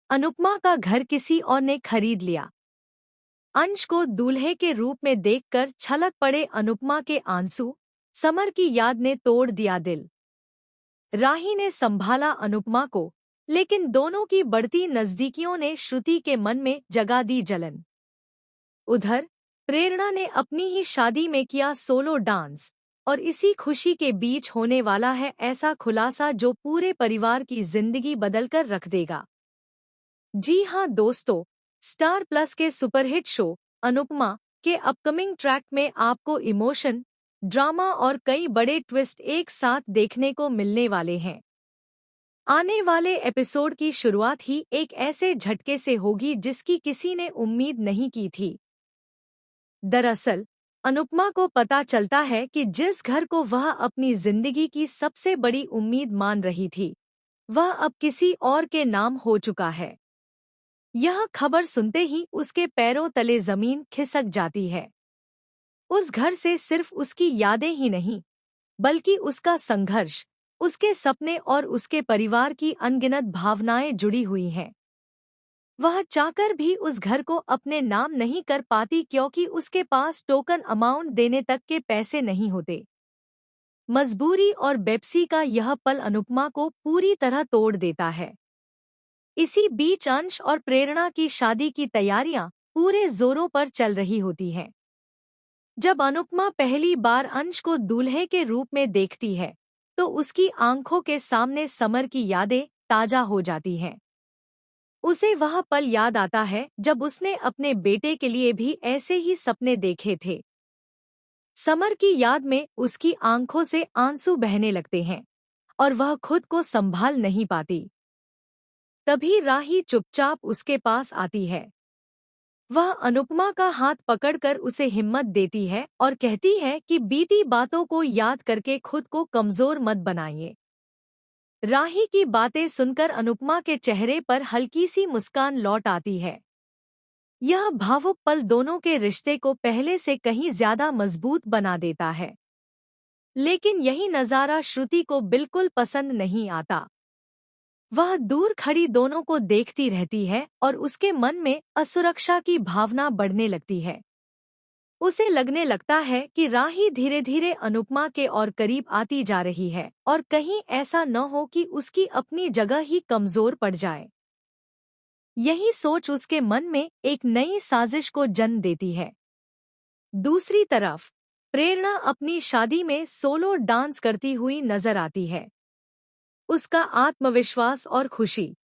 अनुपमा का घर किसी और ने खरीद लिया। अंश को दूल्हे के रूप में देखकर छलक पड़े अनुपमा के आंसू, समर की याद ने तोड़ दिया दिल। राही ने संभाला अनुपमा को, लेकिन दोनों की बढ़ती नजदीकियों ने श्रुति के मन में जगा दी जलन। उधर प्रेरणा ने अपनी ही शादी में किया सोलो डांस, और इसी खुशी के बीच होने वाला है ऐसा खुलासा जो पूरे परिवार की जिंदगी बदलकर रख देगा। जी हां दोस्तों, स्टार प्लस के सुपरहिट शो अनुपमा के अपकमिंग ट्रैक में आपको इमोशन, ड्रामा और कई बड़े ट्विस्ट एक साथ देखने को मिलने वाले हैं। आने वाले एपिसोड की शुरुआत ही एक ऐसे झटके से होगी जिसकी किसी ने उम्मीद नहीं की थी। दरअसल अनुपमा को पता चलता है कि जिस घर को वह अपनी जिंदगी की सबसे बड़ी उम्मीद मान रही थी, वह अब किसी और के नाम हो चुका है। यह खबर सुनते ही उसके पैरों तले जमीन खिसक जाती है। उस घर से सिर्फ उसकी यादें ही नहीं, बल्कि उसका संघर्ष, उसके सपने और उसके परिवार की अनगिनत भावनाएं जुड़ी हुई हैं। वह चाहकर भी उस घर को अपने नाम नहीं कर पाती क्योंकि उसके पास टोकन अमाउंट देने तक के पैसे नहीं होते। मजबूरी और बेपसी का यह पल अनुपमा को पूरी तरह तोड़ देता है। इसी बीच अंश और प्रेरणा की शादी की तैयारियां पूरे जोरों पर चल रही होती हैं। जब अनुपमा पहली बार अंश को दूल्हे के रूप में देखती है, तो उसकी आंखों के सामने समर की यादें ताजा हो जाती हैं। उसे वह पल याद आता है जब उसने अपने बेटे के लिए भी ऐसे ही सपने देखे थे। समर की याद में उसकी आंखों से आंसू बहने लगते हैं और वह खुद को संभाल नहीं पाती। तभी राही चुपचाप उसके पास आती है। वह अनुपमा का हाथ पकड़कर उसे हिम्मत देती है और कहती है कि बीती बातों को याद करके खुद को कमजोर मत बनाइए। राही की बातें सुनकर अनुपमा के चेहरे पर हल्की सी मुस्कान लौट आती है। यह भावुक पल दोनों के रिश्ते को पहले से कहीं ज्यादा मजबूत बना देता है। लेकिन यही नजारा श्रुति को बिल्कुल पसंद नहीं आता। वह दूर खड़ी दोनों को देखती रहती है और उसके मन में असुरक्षा की भावना बढ़ने लगती है। उसे लगने लगता है कि राही धीरे धीरे अनुपमा के और करीब आती जा रही है और कहीं ऐसा न हो कि उसकी अपनी जगह ही कमजोर पड़ जाए। यही सोच उसके मन में एक नई साजिश को जन्म देती है। दूसरी तरफ प्रेरणा अपनी शादी में सोलो डांस करती हुई नजर आती है। उसका आत्मविश्वास और खुशी